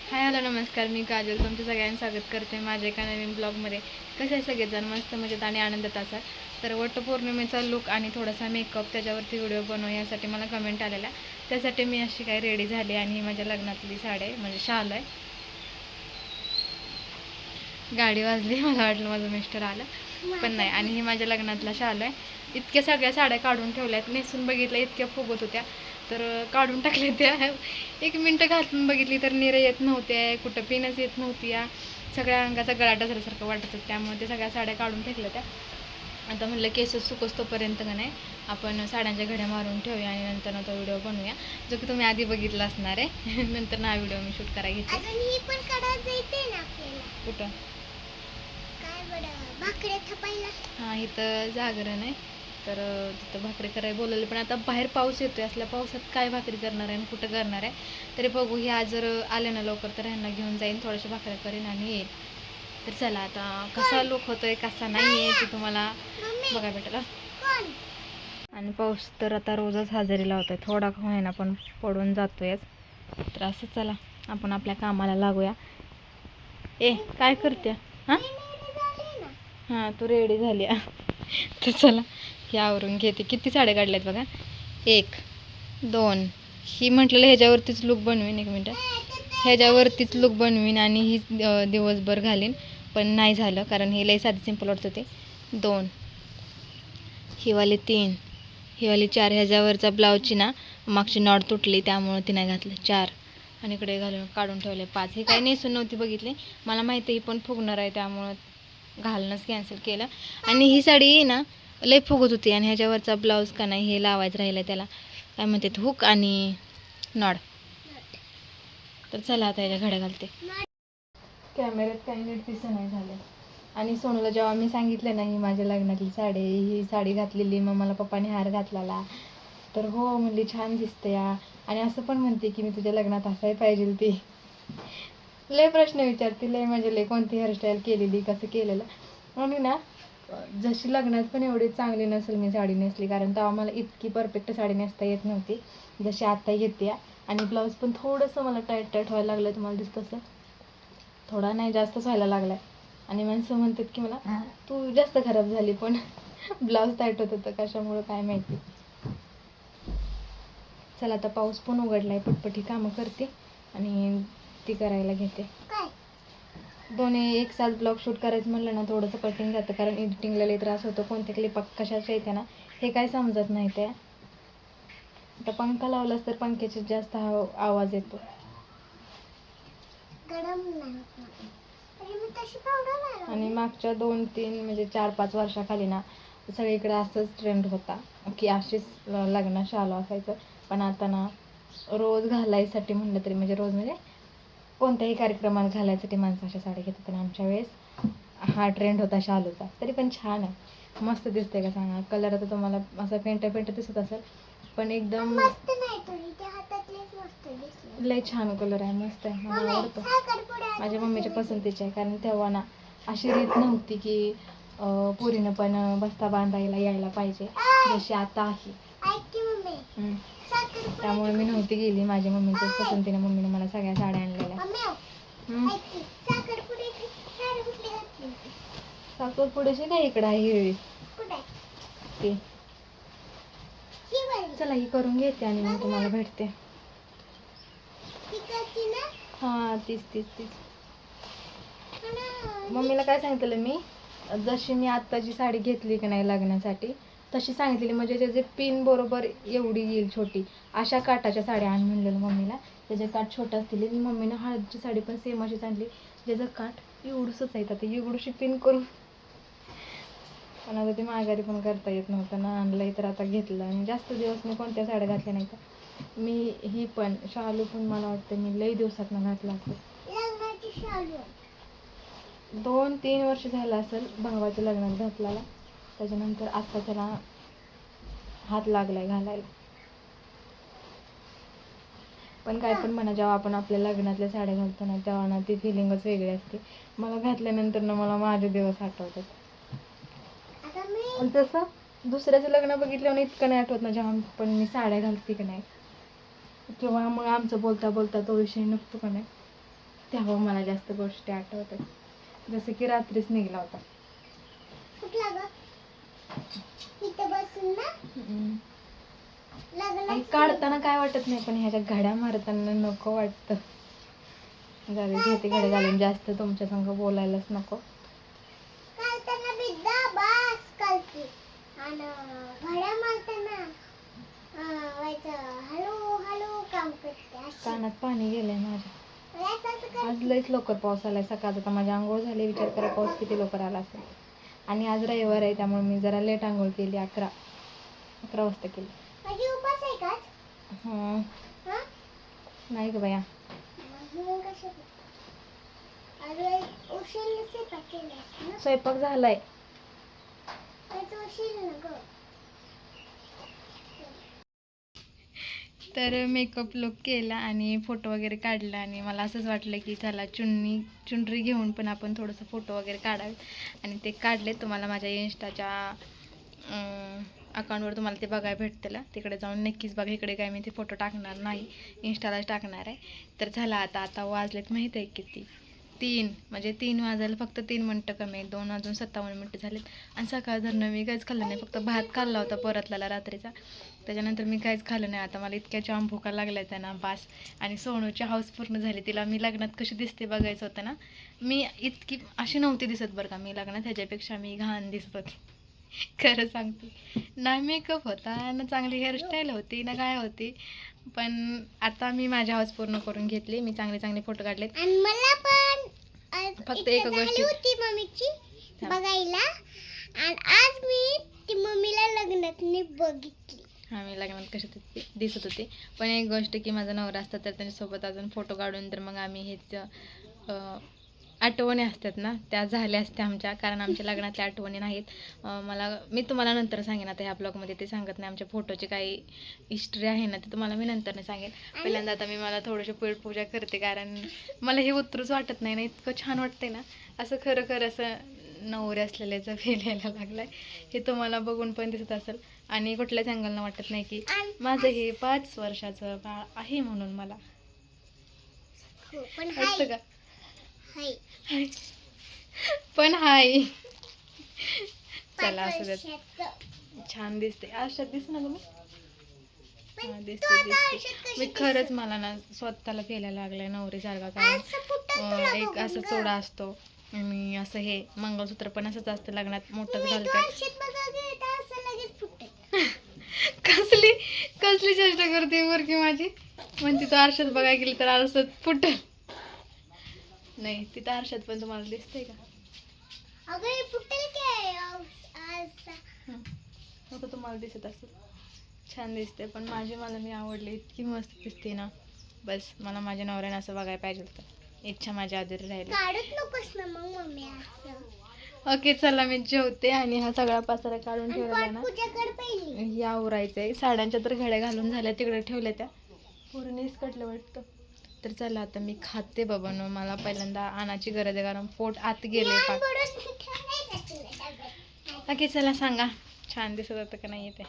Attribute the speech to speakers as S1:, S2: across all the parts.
S1: Hi hello नमस्कार, मी काजल तुमचं सगळ्यांचं स्वागत करते माझ्या एका नवीन ब्लॉगमध्ये. कसे आहे सगळेजण? मस्त मजेत आणि आनंदात असाल तर वटपौर्णिमेचा लुक आणि थोडासा मेकअप त्याच्यावरती व्हिडिओ बनवू यासाठी मला कमेंट आलेला. त्यासाठी मी अशी काही रेडी झाली आणि ही माझ्या लग्नातली साडी आहे, म्हणजे शाल आहे. गाडी वाजली, मला वाटलं माझं मिस्टर आलं पण नाही. आणि ही माझ्या लग्नातला शाल आहे. इतक्या सगळ्या साड्या काढून ठेवल्यात, नेसून बघितल्या इतक्या फुगत होत्या तर काढून टाकल्या त्या. 1 मिनटं घालून बघितली तर निरं येत नव्हते, कुठं पिनच येत नव्हती. या सगळ्या अंगाचा गळाटा झाल्यासारखं वाटत होतं, त्यामुळे ते सगळ्या साड्या काढून फेकल्या त्या. आता म्हटलं केस सुकोस तोपर्यंत का नाही आपण साड्यांच्या घड्या मारून ठेवूया आणि नंतर तो व्हिडिओ बनवूया, जो की तुम्ही आधी बघितला असणार आहे. नंतर ना व्हिडिओ मी शूट करायला घेते. कुठं हां इथं जागरण आहे तर तिथं भाकरी करायला बोलवले, पण आता बाहेर पाऊस येतोय. असल्या पावसात काय भाकरी करणार आहे आणि कुठं करणार आहे तरी बघू. ह्या जर आले ना लवकर तर ह्यांना घेऊन जाईन, थोड्याशा भाकऱ्या करेन आणि येईल. तर चला आता कसा लुक होतोय कसा नाही आहे ते तुम्हाला बघा भेटेल. आणि पाऊस तर आता रोजच हजेरी लावतोय, थोडा का होईना पण पडून जातोयच. तर असं चला आपण आपल्या कामाला लागूया. काय करते? हां तू रेडी झाली. तर चला हे आवरून घेते. किती साड्या काढल्यात बघा, 1 2. ही म्हटलेलं ह्याच्यावरतीच लुक बनवीन, 1 मिनटं, ह्याच्यावरतीच लुक बनवीन आणि ही दिवसभर घालीन, पण नाही झालं कारण ही लई साधी सिंपल वाटत होते. 2 ही वाली 3 ही वाली 4. ह्याच्यावरचा ब्लाऊजची ना मागची नॉट तुटली त्यामुळे ती नाही घातलं. 4 आणि इकडे घालून काढून ठेवले. 5 ही काही नेसून नव्हती बघितली, मला माहिती ही पण फुगणार आहे त्यामुळं घालणंच कॅन्सल केलं. आणि ही साडी ना लई फुगत होती आणि ह्याच्यावरचा ब्लाऊज का नाही हे लावायचं राहिलं, त्याला काय म्हणतात हुक आणि नॉड. तर चला आता ह्याच्या घड्या घालते. कॅमेऱ्यात काही नीट दिसत नाही झालं. आणि सोनूला जेव्हा मी सांगितलं नाही माझ्या लग्नातली साडी, ही साडी घातलेली मग मला पप्पाने हार घातलेला, तर हो म्हणली छान दिसते या. आणि असं पण म्हणते की मी तुझ्या लग्नात असाय पाहिजे. ती लय प्रश्न विचारते, लय म्हणजे लय कोणती हेअरस्टाईल केलेली, कसं केलेलं. म्हणून ना जशी लग्नात पण एवढी चांगली नसेल मी साडी नेसली, कारण तेव्हा मला इतकी परफेक्ट साडी नेसता येत नव्हती जशी आता येते. आणि ब्लाऊज पण थोडंसं मला टाईट टाईट व्हायला लागलं, तुम्हाला दिसतं तसं थोडा नाही जास्तच व्हायला लागलाय. आणि माणसं म्हणतात की मला तू जास्त खराब झाली, पण ब्लाऊज टाईट होत होतं कशामुळं काय माहिती. चला आता पाऊस पण उघडलाय, पटपटी कामं करते आणि ती करायला घेते. दोन्ही एक साथ ब्लॉग शूट करायचं म्हणलं ना थोडंसं कठीण जातं, कारण एडिटिंगला लई त्रास होतो. कोणत्या क्लिप कशाच्या येते ना हे काय समजत नाही. ते आता पंखा लावलाच तर पंख्याचे जास्त आवाज येतो. आणि मागच्या 2-3 म्हणजे 4-5 वर्षाखाली ना सगळीकडे असंच ट्रेंड होता की अशीच लग्न शाल असायचं. पण आता ना रोज घालायसाठी म्हणलं तरी, म्हणजे रोज म्हणजे कोणत्याही कार्यक्रमाला घालायसाठी माणसं अशा साड्या घेतात. आणि आमच्या वेळेस हा ट्रेंड होता शालूचा. तरी पण छान आहे, मस्त दिसते का सांगा. कलर आता तुम्हाला असं पेंट दिसत असेल, पण एकदम लय छान कलर आहे, मस्त आहे, मला आवडतो. माझ्या मम्मीच्या पसंतीचे आहे, कारण तेव्हा ना अशी रीत नव्हती की पोरीनं पण बस्ता बांधायला यायला पाहिजे जशी आता आहे. त्यामुळे मी नव्हती गेली, माझ्या मम्मीच्याच पसंतीने मम्मीने मला सगळ्या साड्या आणलेल्या. साखरपुड्याची काय इकडं आहे हिरवी ती. चला ही करून घेते आणि मग तुम्हाला भेटते. हां तीच मम्मीला काय सांगितलं मी, जशी मी आत्ताची साडी घेतली की नाही लग्नासाठी तशी सांगितलेली, म्हणजे त्याचे पिन बरोबर एवढी येईल छोटी, अशा काटाच्या साड्या आण म्हणलेलं मम्मीला. त्याचे काठ छोटं असतील. मम्मीनं हळदची साडी पण सेम अशीच आणली, ज्याचं काठ एवढंसंच आहे. आता एवढीशी पिन करून पण आता ते माघारी पण करता येत नव्हतं ना, आणलंय तर आता घेतलं. आणि जास्त दिवस मी कोणत्या साड्या घातल्या नाही तर मी ही पण शालू पण मला वाटतं मी लई दिवसातनं घातला असेल. 2-3 वर्ष झालं असेल भावाच्या लग्नात घातलेला, त्याच्यानंतर आत्ता त्याला हात लागलाय घालायला. पण काय पण म्हणा, जेव्हा आपण आपल्या लग्नातल्या साड्या घालतो ना तेव्हा ना ती फिलिंगच वेगळी असते. मला घातल्यानंतर ना मला माझे दिवस आठवतात. आणि तसं दुसऱ्याचं लग्न बघितल्यावर इतकं नाही आठवत ना, जेव्हा पण मी साड्या घालते की नाही, किंवा मग आमचं बोलता बोलता तो विषय नसतो का नाही, त्यावर मला जास्त गोष्टी आठवतात, जसं की रात्रीच निघला होता. आणि काढताना काय वाटत नाही, पण ह्याच्या घड्या मारताना नको वाटतं. जरा घेते घड्या घालून, जास्त तुमच्या संग बोलायलाच नको. कानात पाणी गेलंय माझ्या. आज लईच लवकर पाऊस आलाय सकाळचा. तर माझी आंघोळ झाली, विचार करा पाऊस किती लवकर आला असेल. आणि आज रविवार आहे त्यामुळे मी जरा लेट आंघोळ केली, 11 वाजता केली. नाही ग बाया. स्वयंपाक झालाय. तर मेकअप लुक केला आणि फोटो वगैरे काढला आणि मला असंच वाटलं की चला चुनरी घेऊन पण आपण थोडंसं फोटो वगैरे काढावे. आणि ते काढले. तुम्हाला माझ्या इंस्टाच्या अकाउंटवर तुम्हाला ते बघायला भेटतील, तिकडे जाऊन नक्कीच बघा. इकडे काय मी ते फोटो टाकणार नाही, इंस्टालाच टाकणार आहे. तर झाला आता वाजलेत माहीत आहे किती, 3 म्हणजे 3 वाजायला फक्त 3 मिनटं कमी आहे. 2 वाजून 57 मिनटं झालेत. आणि सकाळ धरणं मी काहीच खाल्लं नाही, फक्त भात खाल्ला होता परतलेला रात्रीचा. त्याच्यानंतर मी काहीच खाल्लं नाही. आता मला इतक्या जाम भुका लागल्या त्या ना बास. आणि सोनूची हाऊस पूर्ण झाली. तिला मी लग्नात कशी दिसते बघायचं होतं ना. मी इतकी अशी नव्हती दिसत बरं का मी लग्नात, ह्याच्यापेक्षा मी घाण दिसत होती, खरं सांगते. ना मेकअप होता ना चांगली हेअरस्टाईल होती ना काय होती. पण आता मी माझी हाऊस पूर्ण करून घेतली. मी चांगले फोटो काढलेत. आणि मला पण फक्त एक गोष्ट होती मम्मीची बघायला, आणि आज मी ती मम्मीला लग्नात बघितली. हां, मी लग्नात कशी दिसत होती. पण एक गोष्ट की माझा नवरा असतात तर त्यांच्यासोबत अजून फोटो काढून तर मग आम्ही हेच आठवणी असतात ना त्या झाल्या असत्या आमच्या, कारण आमच्या लग्नातल्या आठवणी नाहीत. मी तुम्हाला नंतर सांगेन. आता ह्या ब्लॉगमध्ये ते सांगत नाही. आमच्या फोटोची काही हिस्ट्री आहे ना ते तुम्हाला मी नंतर सांगेन. पहिल्यांदा आता मी मला थोडीशी पूजा करते, कारण मला हे उतरूच वाटत नाही ना. इतकं छान वाटतंय ना, असं खरं असं नवरे असलेल्याचा फील यायला लागलाय. हे तुम्हाला बघून पण दिसत असेल. आणि कुठल्याच अँगलनं वाटत नाही की माझं हे 5 वर्षाचं बाळ आहे म्हणून मला वाटतं का. पण हाय चला असं देत. छान दिसते आरशात, दिस ना तुम्ही. हां, दिसते. मी खरंच मला ना स्वतःला फिरायला लागलाय नवरीसारखा. कारण एक असं चोडा असतो, मी असं हे मंगळसूत्र पण असंच असतं लग्नात मोठंच घालतात. कसली चेष्टा करते वर की माझी. म्हणजे तो आरशात बघायला गेली तर आरशात फुटल. नाही तिथं आरशात पण तुम्हाला दिसतंय का. तुम्हाला दिसत असेल. छान दिसते. पण मला मी आवडली, इतकी मस्त दिसते ना. बस मला माझ्या नवऱ्याने असं बघायला पाहिजे होतं. इच्छा माझ्या आधी राहिली. ओके चला मी जेवते. आणि हा सगळा पसारा काढून ठेवला ना, या आवरायचंय. साड्यांच्या तर घड्या घालून झाल्या, तिकडे ठेवल्या त्या पूर्ण कटलं वाटतं. तर चला आता मी खाते बाबांनो. मला पहिल्यांदा आणायची गरज आहे, कारण पोट आत गेले. ओके चला सांगा छान दिसत होतं का नाही. ते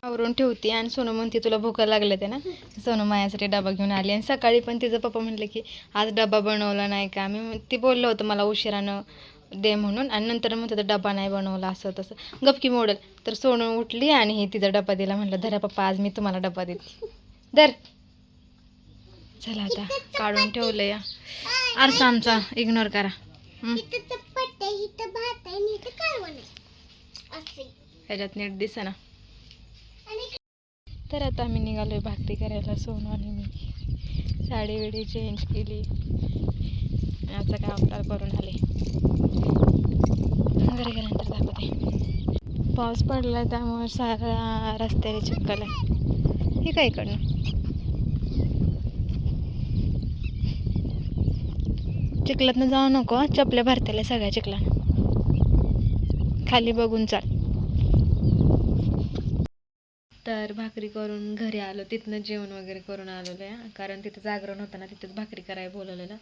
S1: आवरून ठेवते. आणि सोनू म्हणते तुला भूका लागले ते ना. सोनू माझ्यासाठी डबा घेऊन आली. आणि सकाळी पण तिचं पप्पा म्हटलं की आज डबा बनवला नाही का. ती बोललं होतं मला उशिरानं दे म्हणून, आणि नंतर म्हणते डबा नाही बनवला असं तसं गपकी मोडल. तर सोनू उठली आणि ही तिचा डबा दिला. म्हटलं धरा पप्पा आज मी तुम्हाला डबा देते, धर. चला आता काढून ठेवलं या आरसा आमचा, इग्नोर करा. ह्याच्यात नीट दिसा ना. तर आता आम्ही निघालोय भाकरी करायला. सोनू आणि मी साडी वेडी चेंज केली, असं काय आपल्याला करून आले. घरी गेल्यानंतर दाखवते. पाऊस पडलाय त्यामुळे सारा रस्त्याने चिखल आहे. हे काय इकडनं चिखलातनं जाऊ नको, चपल्या भरतेल्या सगळ्या चिखलानं. खाली बघून चाल. तर भाकरी करून घरी आलो. तिथनं जेवण वगैरे करून आलेलो आहे, कारण तिथं जागरण होतं ना, तिथंच भाकरी करायला बोलवलेलं.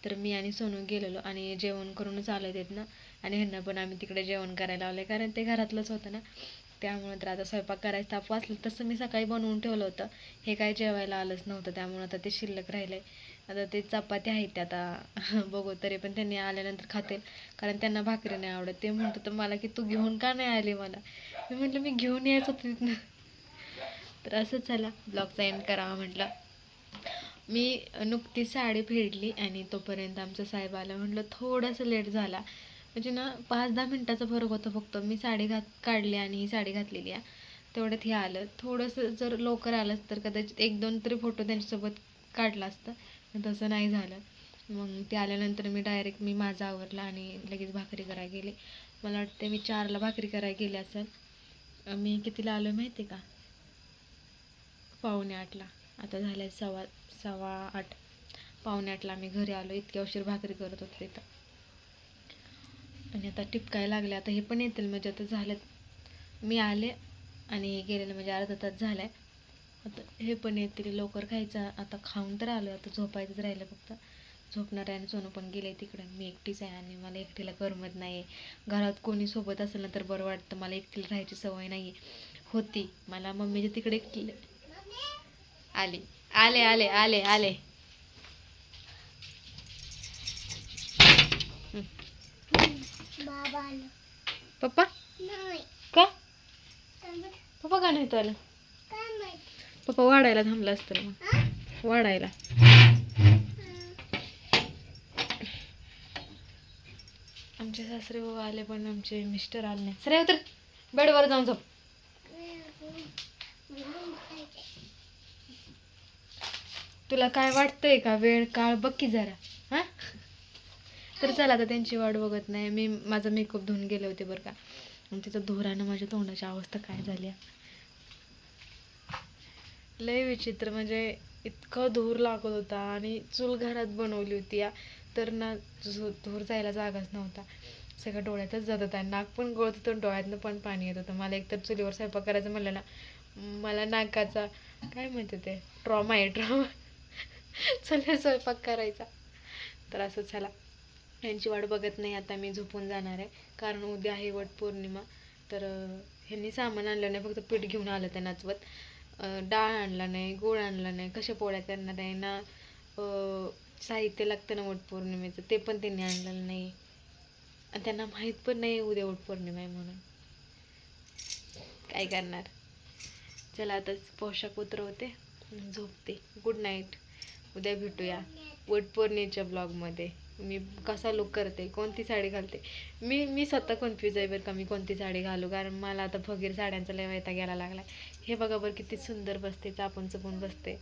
S1: तर मी आणि सोनू गेलेलो आणि जेवण करूनच आलो तिथनं. आणि ह्यांना पण आम्ही तिकडे जेवण करायला लावलं, कारण ते घरातलंच होतं ना. त्यामुळे तर आता स्वयंपाक करायचं ताप वाचलं. तसं मी सकाळी बनवून ठेवलं होतं, हे काय जेवायला आलंच नव्हतं, त्यामुळे आता ते शिल्लक राहिलं आहे. आता ते चपाती आहेत त्या आता बघू, तरी पण त्यांनी आल्यानंतर खातील, कारण त्यांना भाकरी नाही आवडत. ते म्हणतात तर मला की तू घेऊन का नाही आली मला. मी म्हटलं मी घेऊन यायचं होतं तिथनं. तर असंच झालं, ब्लॉगचा एंड करावा म्हटलं. मी नुकतीच साडी फेडली आणि तोपर्यंत आमचा साहेब आला. म्हटलं थोडंसं लेट झाला, म्हणजे ना 5-10 मिनटाचा फरक होता फक्त. मी साडी काढली आणि ही साडी घातलेली आहे, तेवढ्यात हे आलं. थोडंसं जर लवकर आलंच तर कदाचित 1-2 तरी फोटो त्यांच्यासोबत काढला असतं, पण तसं नाही झालं. मग ते आल्यानंतर मी माझं आवरलं आणि लगेच भाकरी करायला गेले. मला वाटते मी 4ला भाकरी करायला गेले असेल. मी कितीला आलो माहिती आहे का? 7:45ला. आता झालं आहे 7:15. 7:45ला मी घरी आलो. इतक्या उशीर भाकरी करत होते तिथं. आणि आता टिपकायला लागले. आता हे पण येतील, म्हणजे आता झालं, मी आले आणि हे गेलेलं म्हणजे अर्धा तास झाला आहे. आता हे पण येतील, लवकर खायचं. आता खाऊन तर आलो, आता झोपायचंच राहिलं फक्त. झोपणार आहे आणि सोनू पण गेलं आहे तिकडं. मी एकटीच आहे आणि मला एकटीला करमत नाही आहे. घरात कोणी सोबत असेल ना तर बरं वाटतं. मला एकटीला राहायची सवय नाही होती. मला मम्मीच्या तिकडे एकटीला आले आले आले आले आले पप्पा का? पप्पा का नाही आलं? पप्पा वाढायला थांबला असतं मग, वाढायला. आमचे सासरे बाबा आले पण आमचे मिस्टर आले नाही. सरे उतर, बेडवर जाऊन झोप. तुला काय वाटतंय का? वेळ काळ बघ की जरा. हा तर चला, आता त्यांची वाट बघत नाही. मी माझा मेकअप धुवून गेले होते बरं का, आणि तिचं धुरानं माझ्या तोंडाची अवस्था काय झाली, लय विचित्र. म्हणजे इतकं धूर लागत होता आणि चूल घरात बनवली होती या, तर ना धूर जायला जागाच नव्हता. सगळं डोळ्यातच जात होता, नाक पण गळत होतं, डोळ्यातनं पण पाणी येत होतं. मला एकतर चुलीवर स्वयंपाक करायचं म्हणलं ना, मला नाकाचा काय म्हणते ते ट्रॉमा आहे, ट्रॉमा चुलीवर स्वयंपाक करायचा. तर असंच झाला. यांची वाट बघत नाही. आता मी झोपून जाणार आहे, कारण उद्या आहे वटपौर्णिमा. तर ह्यांनी सामान आणलं नाही, फक्त पीठ घेऊन आलं त्या नाचवत. डाळ आणला नाही, गूळ आणला नाही, कशा पोळ्या करणार आहे ना, साहित्य लागतं ना वटपौर्णिमेचं, ते पण त्यांनी आणलेलं नाही. आणि त्यांना माहीत पण नाही उद्या वटपौर्णिमा आहे म्हणून. काय करणार. चला आता पोशाख उतरवते, झोपते. Good night. उद्या भेटूया वटपौर्णिमेच्या ब्लॉगमध्ये. मी कसा लुक करते, कोणती साडी घालते. मी स्वतः कन्फ्यूज आहे बरं का, मी कोणती साडी घालू, कारण मला आता फगीर साड्यांचा लय वैताग यायला लागला. हे बघा बरं किती सुंदर बसते, चापून चपून बसते,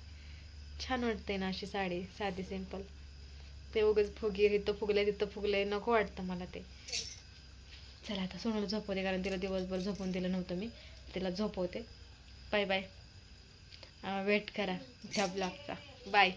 S1: छान वाटते ना अशी साडी, साधी सिंपल. ते उगाच फुगीर इथं फुगले तिथं फुगले, नको वाटतं मला ते. चला आता सोनूला झोपवते, कारण तिला दिवसभर झोपून दिलं नव्हतं मी. तिला झोपवते. Bye bye. वेट करा त्या ब्लॉगचा. बाय.